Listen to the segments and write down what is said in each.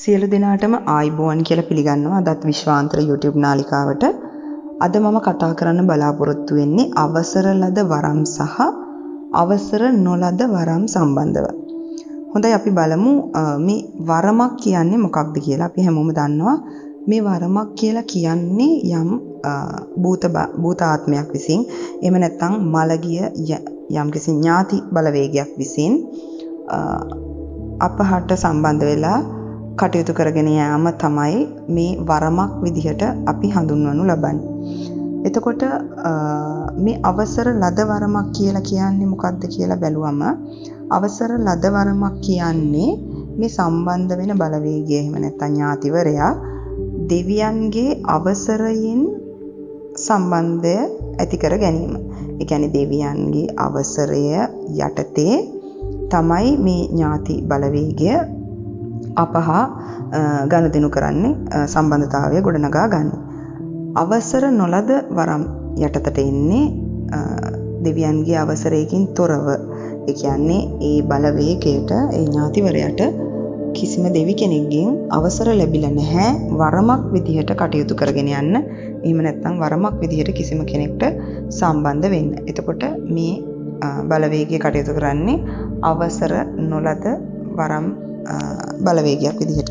සියලු දෙනාටම ආයිබෝවන් කියලා පිළිගන්නවා අදත් විශ්වාන්තර YouTube නාලිකාවට. අද මම කතා කරන්න බලාපොරොත්තු වෙන්නේ අවසර ලද වරම් සහ අවසර නොලද වරම් සම්බන්ධව. හොඳයි අපි බලමු මේ වරමක් කියන්නේ මොකක්ද කියලා. අපි හැමෝම දන්නවා මේ වරමක් කියලා කියන්නේ යම් භූතාත්මයක් විසින් එහෙම නැත්නම් මළගිය යම්කිසි ඥාති බලවේගයක් විසින් අපහට සම්බන්ධ වෙලා කටයුතු කරගෙන යාම තමයි මේ වරමක් විදිහට අපි හඳුන්වනු ලබන්නේ. එතකොට මේ අවසර ලද වරමක් කියලා කියන්නේ මොකක්ද කියලා බැලුවම අවසර ලද වරමක් කියන්නේ මේ සම්බන්ධ වෙන බලවේගය එහෙම නැත්නම් ඥාතිවරයා දෙවියන්ගේ අවසරයෙන් සම්බන්ධය ඇති කර ගැනීම. ඒ කියන්නේ දෙවියන්ගේ අවසරය යටතේ තමයි මේ ඥාති බලවේගය අපහා ගනුදෙනු කරන්නේ සම්බන්ධතාවය ගොඩනගා ගන්න. අවසර නොලද වරම් යටතට එන්නේ දෙවියන්ගේ අවසරයකින් තොරව. ඒ කියන්නේ ඒ බලවේගයට ඒ ඥාතිවරයාට කිසිම දෙවි කෙනෙක්ගෙන් අවසර ලැබිලා නැහැ වරමක් විදිහට කටයුතු කරගෙන යන්න. එහෙම නැත්නම් වරමක් විදිහට කිසිම කෙනෙක්ට සම්බන්ධ වෙන්න. එතකොට මේ බලවේගය කටයුතු කරන්නේ අවසර නොලද වරම් බලවේගයක් විදිහට.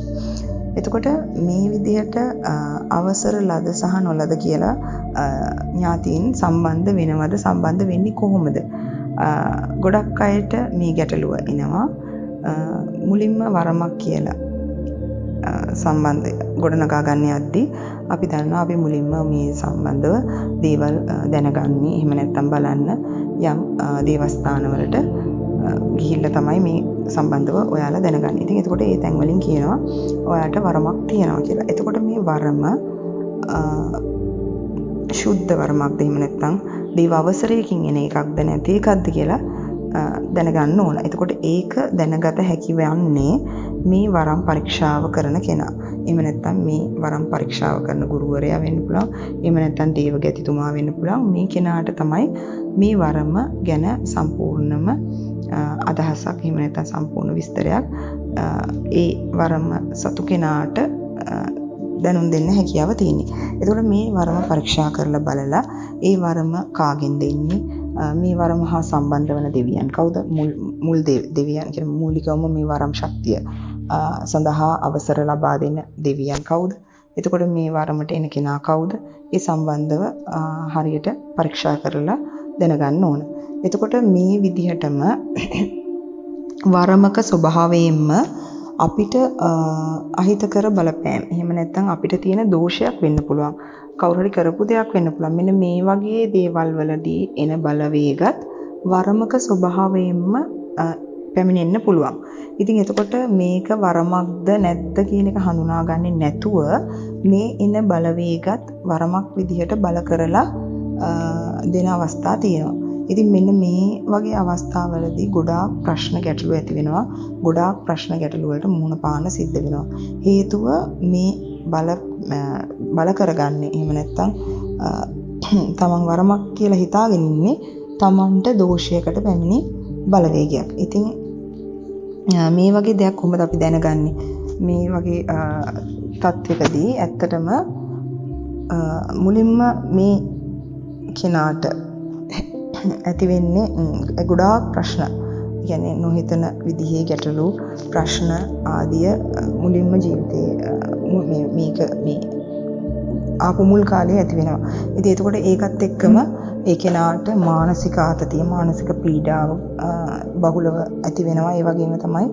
එතකොට මේ විදිහට අවසර ලද සහ නොලද කියලා ඥාතීන් සම්බන්ධ වෙනවද සම්බන්ධ වෙන්නේ කොහොමද? ගොඩක් අයට මේ ගැටලුව එනවා. මුලින්ම වරමක් කියලා සම්බන්ධය ගොඩනගා ගන්න යද්දී අපි දන්නවා අපි මුලින්ම මේ සම්බන්ධව දේවල් දැනගන්නේ එහෙම නැත්නම් බලන්න යම් දේවස්ථානවලට ගිහිල්ලා තමයි මේ සම්බන්ධව ඔයාලා දැනගන්නේ. ඉතින් එතකොට ඒ තැන් වලින් කියනවා ඔයාලට වරමක් තියෙනවා කියලා. එතකොට මේ වරම සුද්ධ වරමක්ද එහෙම නැත්නම් දේව අවසරයකින් එන එකක්ද නැති එකක්ද කියලා දැනගන්න ඕන. එතකොට ඒක දැනගත හැකි වන්නේ මේ වරම් පරීක්ෂාව කරන කෙනා. එහෙම නැත්නම් මේ වරම් පරීක්ෂාව කරන ගුරුවරයා වෙන්න පුළුවන්. එහෙම නැත්නම් දේවගතිතුමා වෙන්න පුළුවන්. මේ කෙනාට තමයි මේ වරම ගැන සම්පූර්ණම අදහසක් එහෙම නැත්නම් සම්පූර්ණ විස්තරයක් ඒ වරම සතු කෙනාට දැනුම් දෙන්න හැකියාව තියෙන්නේ. එතකොට මේ වරම පරීක්ෂා කරලා බලලා ඒ වරම කාගෙන් දෙන්නේ මේ වරම හා සම්බන්ධ වන දෙවියන් කවුද? මුල් දෙවියන් කියන්නේ මූලිකවම මේ වරම් ශක්තිය සඳහා අවසර ලබා දෙන දෙවියන් කවුද? එතකොට මේ වරමට එන කෙනා කවුද? ඒ සම්බන්ධව හරියට පරීක්ෂා කරලා දැනගන්න ඕන. එතකොට මේ විදිහටම වරමක ස්වභාවයෙන්ම අපිට අහිතකර බලපෑම් එහෙම නැත්නම් අපිට තියෙන දෝෂයක් වෙන්න පුළුවන්. කවුරු හරි කරපු දෙයක් වෙන්න පුළුවන්. මෙන්න මේ වගේ දේවල් වලදී එන බලවේගත් වරමක ස්වභාවයෙන්ම පැමිණෙන්න පුළුවන්. ඉතින් එතකොට මේක වරමක්ද නැද්ද කියන එක හඳුනාගන්නේ නැතුව මේ එන බලවේගත් වරමක් විදිහට බල කරලා දෙන අවස්ථා තියෙනවා. ඉතින් මෙන්න මේ වගේ අවස්ථාවලදී ගොඩාක් ප්‍රශ්න ගැටලු ඇති වෙනවා. ගොඩාක් ප්‍රශ්න ගැටලු වලට මුහුණ පාන්න සිද්ධ වෙනවා. හේතුව මේ බල කරගන්නේ එහෙම නැත්නම් තමන් වරමක් කියලා හිතාගෙන ඉන්නේ තමන්ට දෝෂයකට පැමිණි බලවේගයක්. ඉතින් මේ වගේ දෙයක් කොහොමද අපි දැනගන්නේ? මේ වගේ තත්ත්වයකදී ඇත්තටම මුලින්ම මේ කෙනාට ඇති වෙන්නේ ගොඩාක් ප්‍රශ්න. කියන්නේ නොහිතන විදිහේ ගැටලු ප්‍රශ්න ආදිය මුලින්ම ජීවිතේ මේ ආපු මුල් කාලේ ඇති වෙනවා. ඉතින් එතකොට ඒකත් එක්කම ඒ කෙනාට මානසික ආතතිය මානසික පීඩාව බහුලව ඇති වෙනවා. ඒ වගේම තමයි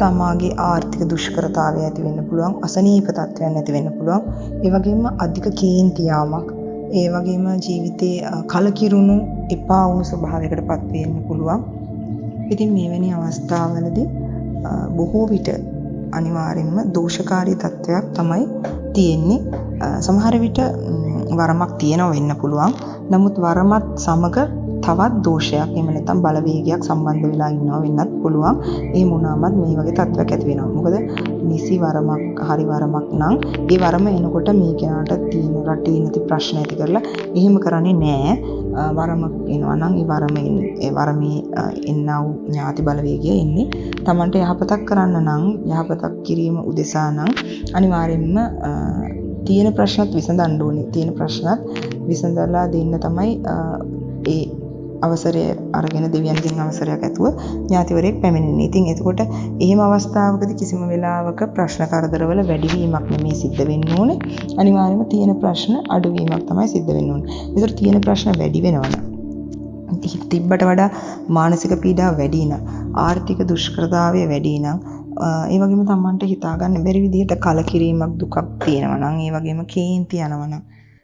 තමාගේ ආර්ථික දුෂ්කරතාවය ඇති වෙන්න පුළුවන්. අසනීප තත්ත්වයන් ඇති වෙන්න පුළුවන්. ඒ වගේම අධික කේන්ති යාමක් ඒ වගේම ජීවිතේ කලකිරුණු එපා වුණු ස්වභාවයකට පත් වෙන්න පුළුවන්. ඉතින් මෙවැනි අවස්ථාවලදී බොහෝ විට අනිවාර්යෙන්ම දෝෂකාරී තත්ත්වයක් තමයි තියෙන්නේ. සමහර විට වරමක් තියෙනව වෙන්න පුළුවන්. නමුත් වරමත් සමග තවත් දෝෂයක් එහෙම නැත්නම් බලවේගයක් සම්බන්ධ වෙලා ඉන්නවා වෙන්නත් පුළුවන්. එහෙම වුණාමත් මේ වගේ තත්ත්වයක් ඇති වෙනවා. මොකද නිසි වරමක් හරි වරමක් නම් ඒ වරම එනකොට මේ කෙනාට තියෙන රටේ නැති ප්‍රශ්න ඇති කරලා එහෙම කරන්නේ නැහැ. වරමක් එනවා නම් ඒ වරමේ එන්නා වූ ඥාති බලවේගය එන්නේ Tamanට යහපතක් කරන්න නම් යහපතක් කිරීම උදෙසා නම් අනිවාර්යෙන්ම තියෙන ප්‍රශ්නත් විසඳන්න ඕනේ. තියෙන ප්‍රශ්නත් විසඳලා දෙන්න තමයි ඒ අවසරය අරගෙන දෙවියන්ගෙන් අවසරයක් ඇතුව ඥාතිවරයෙක් පැමිණෙන්නේ. ඉතින් එතකොට එහෙම අවස්ථාවකදී කිසිම වෙලාවක ප්‍රශ්න කරදරවල වැඩිවීමක් නෙමෙයි සිද්ධ වෙන්න ඕනේ. අනිවාර්යයෙන්ම තියෙන ප්‍රශ්න අඩුවීමක් තමයි සිද්ධ වෙන්න ඕනේ. ඒතර තියෙන ප්‍රශ්න වැඩි වෙනවනේ. තිබ්බට වඩා මානසික පීඩාව වැඩි නම්, ආර්ථික දුෂ්කරතාවය වැඩි නම්, ඒ වගේම Tamanට හිතා ගන්න බැරි විදිහට කලකිරීමක් දුකක් තියෙනවා නම්, ඒ වගේම කේන්ති යනවා නම්,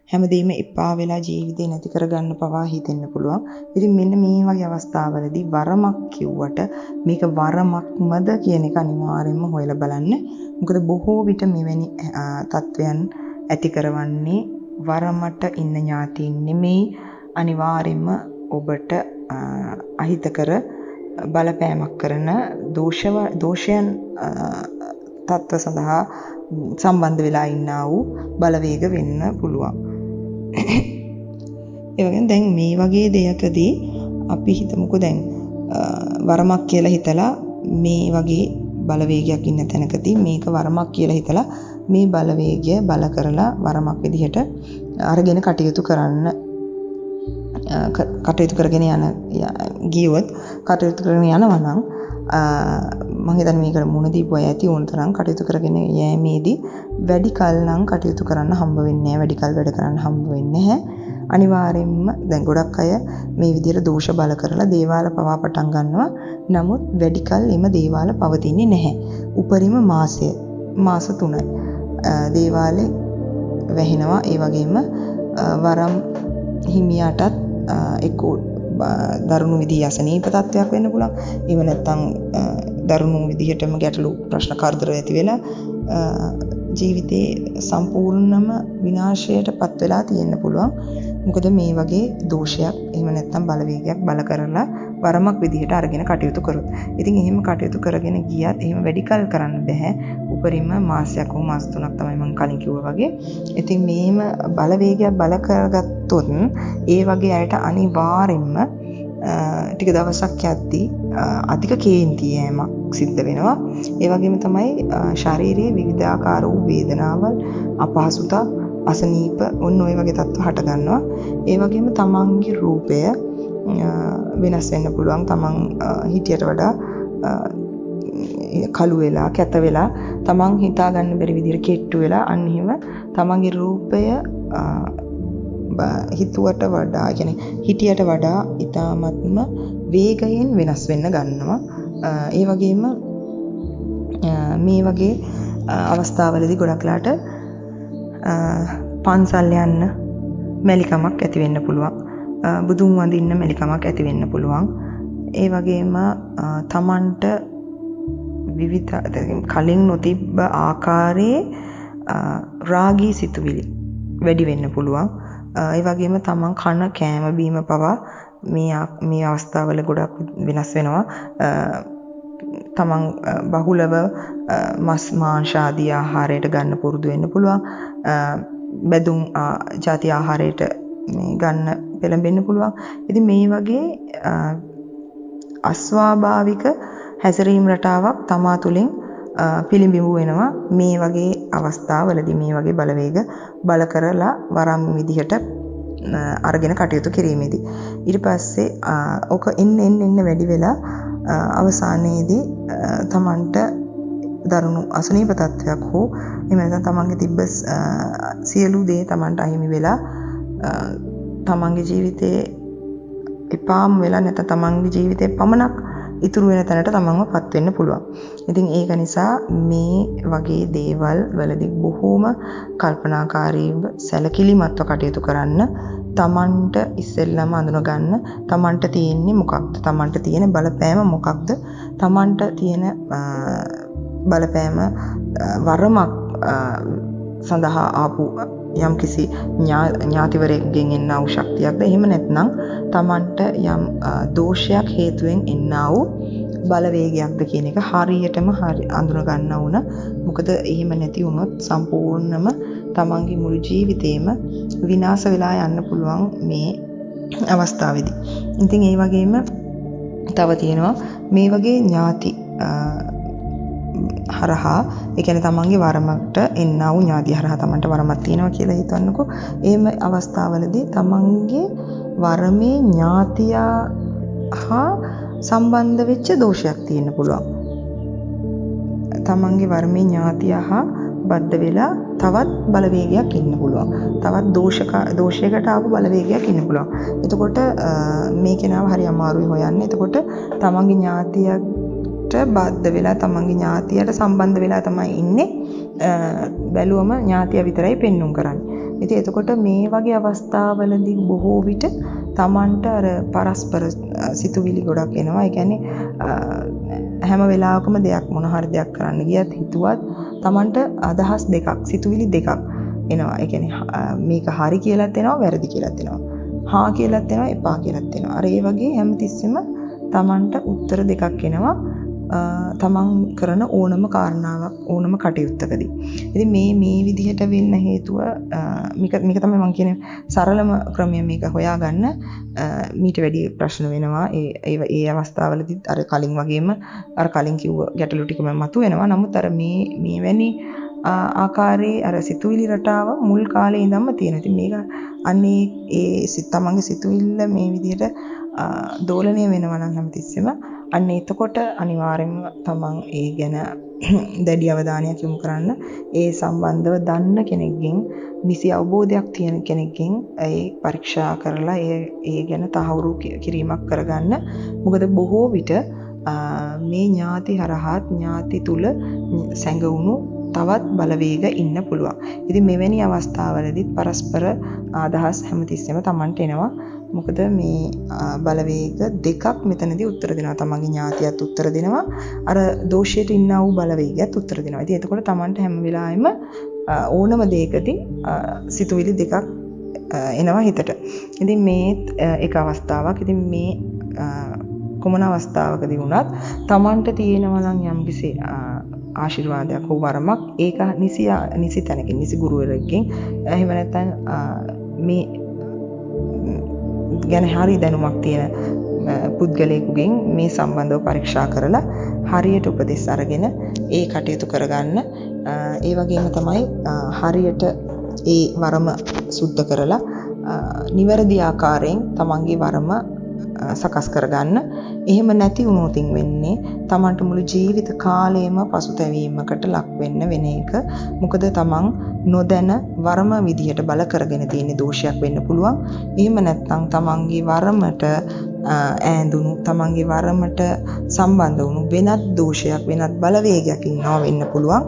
හැමදේම එපා වෙලා ජීවිතේ නැති කරගන්න පවා හිතෙන්න පුළුවන්. ඉතින් මෙන්න මේ වගේ අවස්ථාවලදී වරමක් කිව්වට මේක වරමක්මද කියන එක අනිවාර්යයෙන්ම හොයලා බලන්න. මොකද බොහෝ විට මෙවැනි තත්වයන් ඇති කරවන්නේ වරමට ඉන්න ඥාතීන් නෙමෙයි, අනිවාර්යයෙන්ම ඔබට අහිතකර බලපෑමක් කරන දෝෂයන් තත්ත්ව සඳහා සම්බන්ධ වෙලා ඉන්නා වූ බලවේග වෙන්න පුළුවන්. ඒ වගේම දැන් මේ වගේ දෙයකදී අපි හිතමුකෝ දැන් වරමක් කියලා හිතලා මේ වගේ බලවේගයක් ඉන්න තැනකදී මේක වරමක් කියලා හිතලා මේ බලවේගය බල කරලා වරමක් විදිහට අරගෙන කටයුතු කරන්න කටයුතු කරගෙන ගියොත් කටයුතු කරගෙන යනවා නම් මම හිතන්නේ මේකට මුණ දීපු අය ඇති ඕන තරම් කටයුතු කරගෙන යෑමේදී වැඩි කල නම් කටයුතු කරන්න හම්බ වෙන්නේ නැහැ. වැඩි කල වැඩ කරන්න හම්බ වෙන්නේ නැහැ. අනිවාර්යයෙන්ම දැන් ගොඩක් අය මේ විදිහට දෝෂ බල කරලා දේවාල පවා පටන් ගන්නවා. නමුත් වැඩි කල එම දේවාල පවතින්නේ නැහැ. උපරිම මාස 3යි. දේවාලේ වැහෙනවා. ඒ වගේම වරම් හිමියාටත් එක්ක දරුණු විදිහේ අසනීප තත්ත්වයක් වෙන්න පුළුවන්. එහෙම නැත්නම් දරුණු විදිහටම ගැටලු ප්‍රශ්න කරදර ඇති වෙලා ජීවිතේ සම්පූර්ණම විනාශයටපත් වෙලා තියෙන්න පුළුවන්. මොකද මේ වගේ දෝෂයක් එහෙම නැත්නම් බලවේගයක් බල කරලා වරමක් විදිහට අරගෙන කටයුතු කරොත්. ඉතින් එහෙම කටයුතු කරගෙන ගියත් එහෙම වැඩි කල් කරන්න බෑ. උපරිම මාසයක් හෝ මාස 3ක් තමයි මම කලින් කිව්වා වගේ. ඉතින් මේම බලවේගයක් බල කරගත්තොත් ඒ වගේ අයට අනිවාර්යෙන්ම ටික දවසක් යද්දී අධික කේන්ති යෑමක් සිද්ධ වෙනවා. ඒ වගේම තමයි ශාරීරික විවිධාකාර වූ වේදනාවල්, අපහසුතා, අසනීප ඔන්න ඔය වගේ තත්ත්ව හට ගන්නවා. ඒ වගේම තමන්ගේ රූපය වෙනස් වෙන්න පුළුවන්. තමන් හිතියට වඩා කළු වෙලා, කැත වෙලා, තමන් හිතා ගන්න බැරි විදිහට කෙට්ටු වෙලා අන්න එහෙම තමන්ගේ රූපය හිතුවට වඩා කියන්නේ හිතියට වඩා ඊටාත්ම වේගයෙන් වෙනස් වෙන්න ගන්නවා. ඒ වගේම මේ වගේ අවස්ථාවලදී ගොඩක්ලාට පන්සල් යන්න මැලිකමක් ඇති වෙන්න පුළුවන්. බුදුන් වඳින්න මැලිකමක් ඇති වෙන්න පුළුවන්. ඒ වගේම තමන්ට විවිධ කලින් නොතිබ්බ ආකාරයේ රාගී සිතුවිලි වැඩි වෙන්න පුළුවන්. ඒ වගේම තමන් කන කෑම බීම පවා මේ අවස්ථාවල ගොඩක් වෙනස් වෙනවා. තමන් බහුලව මස් මාංශ ආදී ආහාරයට ගන්න පුරුදු වෙන්න පුළුවන්. බැදුම් ಜಾති ආහාරයට ගන්න පෙළඹෙන්න පුළුවන්. ඉතින් මේ වගේ අස්වාභාවික හැසිරීම් රටාවක් තමා තුළින් පිළිඹිඹු වෙනවා මේ වගේ අවස්ථාවලදී. මේ වගේ බලවේග බල කරලා වරම් විදිහට අරගෙන කටයුතු කිරීමේදී ඊට පස්සේ ඔක එන්න වැඩි වෙලා අවසානයේදී තමන්ට දරුණු අසනීප තත්ත්වයක් හෝ එහෙම නැත්නම් තමන්ගේ තිබ්බ සියලු දේ තමන්ට අහිමි වෙලා තමන්ගේ ජීවිතේ එපාම වෙලා නැත්නම් තමන්ගේ ජීවිතේ පමණක් ඉතුරු වෙන තැනට තමන්ව පත් වෙන්න පුළුවන්. ඉතින් ඒක නිසා මේ වගේ දේවල් වලදී බොහෝම කල්පනාකාරීව සැලකිලිමත්ව කටයුතු කරන්න. තමන්ට ඉස්සෙල්ලාම අඳුන ගන්න තමන්ට තියෙන්නේ මොකක්ද? තමන්ට තියෙන බලපෑම මොකක්ද? තමන්ට තියෙන බලපෑම වරමක් සඳහා ආපු යම්කිසි ඥාතිවරයෙක්ගෙන් එන්නා වූ ශක්තියක්ද? එහෙම නැත්නම් තමන්ට යම් දෝෂයක් හේතුවෙන් එන්නා වූ බලවේගයක්ද කියන එක හරියටම අඳුන ගන්න ඕන. මොකද එහෙම නැති වුණොත් සම්පූර්ණම තමන්ගේ මුළු ජීවිතේම විනාශ වෙලා යන්න පුළුවන් මේ අවස්ථාවේදී. ඉතින් ඒ වගේම තව තියෙනවා මේ වගේ ඥාති හරහා ඒ කියන්නේ තමන්ගේ වරමට එන්නා වූ ඥාති හරහා තමන්ට වරමක් තියෙනවා කියලා හිතන්නකෝ. එහෙම අවස්ථාවලදී තමන්ගේ වරමේ ඥාතියා හා සම්බන්ධ වෙච්ච දෝෂයක් තියෙන්න පුළුවන්. තමන්ගේ වරමේ ඥාතියා හා බද්ධ වෙලා තවත් බලවේගයක් ඉන්න පුළුවන්. තවත් දෝෂයකට ආපු බලවේගයක් ඉන්න පුළුවන්. එතකොට මේ කෙනාව හරි අමාරුයි හොයන්න. එතකොට තමන්ගේ ඥාතියට බද්ධ වෙලා තමන්ගේ ඥාතියට සම්බන්ධ වෙලා තමයි ඉන්නේ. බැලුවම ඥාතිය විතරයි පෙන්눔 කරන්නේ. ඉතින් එතකොට මේ වගේ අවස්ථාවලදී බොහෝ විට තමන්ට අර පරස්පර සිතුවිලි ගොඩක් එනවා. ඒ කියන්නේ හැම වෙලාවකම මොන හරි දෙයක් කරන්න ගියත් හිතුවත් තමන්ට අදහස් දෙකක්, සිතුවිලි දෙකක් එනවා. ඒ කියන්නේ මේක හරි කියලාත් එනවා, වැරදි කියලාත් එනවා. හා කියලාත් එනවා, එපා කියලාත් එනවා. අර ඒ වගේ හැමතිස්සෙම තමන්ට උත්තර දෙකක් එනවා. තමන් කරන ඕනම කාරණාවක්, ඕනම කටයුත්තකදී. ඉතින් මේ විදිහට වෙන්න හේතුව මේක තමයි මම කියන්නේ සරලම ක්‍රමය මේක හොයාගන්න. මීට වැඩි ප්‍රශ්න වෙනවා. ඒ අවස්ථාවලදී අර කලින් වගේම අර කලින් කිව්ව ගැටලු ටිකම මතුවෙනවා. නමුත් අර මේ වැනි ආකාරයේ අර සිතුවිලි රටාව මුල් කාලේ ඉඳන්ම තියෙනවා. ඉතින් මේක අන්නේ තමන්ගේ සිතුවිල්ල මේ විදිහට දෝලණය වෙනවා නම් හැමතිස්සෙම අන්න එතකොට අනිවාර්යෙන්ම තමන් ඒ ගැන දැඩි අවධානයක් යොමු කරන්න. ඒ සම්බන්ධව දන්න කෙනෙක්ගෙන්, නිසි අවබෝධයක් තියෙන කෙනෙක්ගෙන් ඒ පරීක්ෂා කරලා ඒ ගැන තහවුරු කිරීමක් කරගන්න. මොකද බොහෝ විට මේ ඥාති හරහාත් ඥාති තුල සැඟවුණු තවත් බලවේග ඉන්න පුළුවන්. ඉතින් මෙවැනි අවස්ථාවලදී පරස්පර අදහස් හැමතිස්සෙම තමන්ට එනවා. මොකද මේ බලවේග දෙකක් මෙතනදී උත්තර දෙනවා. තමන්ගේ ඥාතියත් උත්තර දෙනවා. අර දෝෂයට ඉන්නා වූ බලවේගයත් උත්තර දෙනවා. ඉතින් එතකොට තමන්ට හැම වෙලාවෙම ඕනම දෙයකදී සිතුවිලි දෙකක් එනවා හිතට. ඉතින් මේ එක අවස්ථාවක්. ඉතින් මේ කොමන අවස්ථාවකදී වුණත් තමන්ට තියෙනවා නම් යම්කිසි ආශිර්වාදයක් හෝ වරමක් ඒක නිසි තැනකින්, නිසි ගුරුවරයෙක්ගෙන්, එහෙම නැත්නම් මේ ගැන හරි දැනුමක් තියෙන පුද්ගලයෙකුගෙන් මේ සම්බන්ධව පරීක්ෂා කරලා හරියට උපදෙස් අරගෙන ඒ කටයුතු කරගන්න. ඒ වගේම තමයි හරියට ඒ වරම සුද්ධ කරලා නිවැරදි ආකාරයෙන් තමන්ගේ වරම සකස් කරගන්න. එහෙම නැති වුණොතින් වෙන්නේ තමන්ට මුළු ජීවිත කාලයම පසුතැවීමකට ලක් වෙන්න වෙන එක. මොකද තමන් නොදැන වරම විදිහට බල කරගෙන තියෙන දෝෂයක් වෙන්න පුළුවන්. එහෙම නැත්නම් තමන්ගේ වරමට ඈඳුණු, තමන්ගේ වරමට සම්බන්ධ වුණු වෙනත් දෝෂයක්, වෙනත් බලවේගයක් ඉන්නවා වෙන්න පුළුවන්.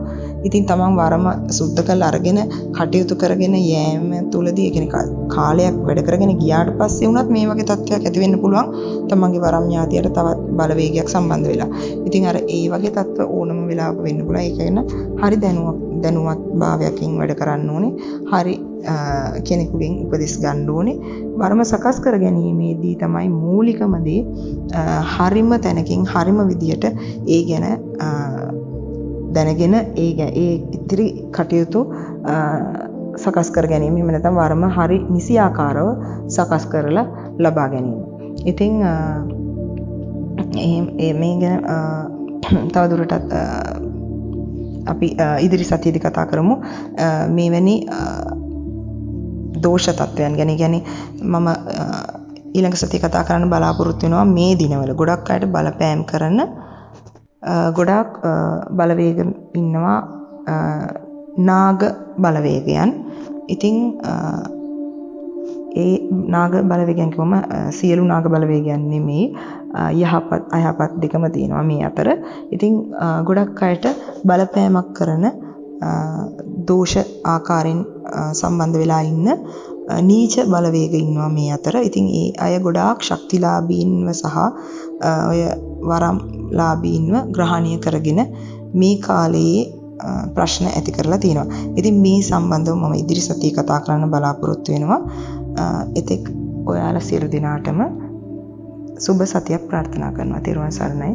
ඉතින් තමන් වරම සුද්ධ කරලා අරගෙන කටයුතු කරගෙන යෑම තුළදී, ඒ කියන්නේ කාලයක් වැඩ කරගෙන ගියාට පස්සේ වුණත් මේ වගේ තත්ත්වයක් ඇති වෙන්න පුළුවන්. තමන්ගේ වරම් ඥාතියට තවත් බලවේගයක් සම්බන්ධ වෙලා. ඉතින් අර ඒ වගේ තත්ත්ව ඕනම වෙලාවක වෙන්න පුළුවන්. ඒක ගැන හරි දැනුවත් භාවයකින් වැඩ කරන්න ඕනේ. හරි කෙනෙකුගෙන් උපදෙස් ගන්න ඕනේ. වරම සකස් කර ගැනීමේදී තමයි මූලිකම දේ හරිම තැනකින් හරිම විදියට ඒ ගැන දැනගෙන ඒ ඉතිරි කටයුතු සකස් කර ගැනීම. එහෙම නැත්නම් වරම හරි නිසි ආකාරව සකස් කරලා ලබා ගැනීම. ඉතින් මේ ගැන තවදුරටත් අපි ඉදිරි සතියේදී කතා කරමු. මේවැනි දෝෂ තත්වයන් ගැන. කියන්නේ මම ඊළඟ සතියේ කතා කරන්න බලාපොරොත්තු වෙනවා මේ දිනවල ගොඩක් අයට බලපෑම් කරන ගොඩාක් බලවේග ඉන්නවා, නාග බලවේගයන්. ඉතින් ඒ නාග බලවේගයන් කිව්වම සියලු නාග බලවේගයන් නෙමෙයි, යහපත් අයහපත් දෙකම තියෙනවා මේ අතර. ඉතින් ගොඩක් අයට බලපෑමක් කරන දෝෂ ආකාරයෙන් සම්බන්ධ වෙලා ඉන්න නීච බලවේග ඉන්නවා මේ අතර. ඉතින් ඒ අය ගොඩාක් ශක්තිලාභීන්ව සහ ඔය වරම්ලාභීන්ව ග්‍රහණය කරගෙන මේ කාලයේ ප්‍රශ්න ඇති කරලා තියෙනවා. ඉතින් මේ සම්බන්ධව මම ඉදිරි සතියේ කතා කරන්න බලාපොරොත්තු වෙනවා. එතෙක් ඔයාලා සියලු දෙනාටම සුබ සතියක් ප්‍රාර්ථනා කරනවා. තෙරුවන් සරණයි.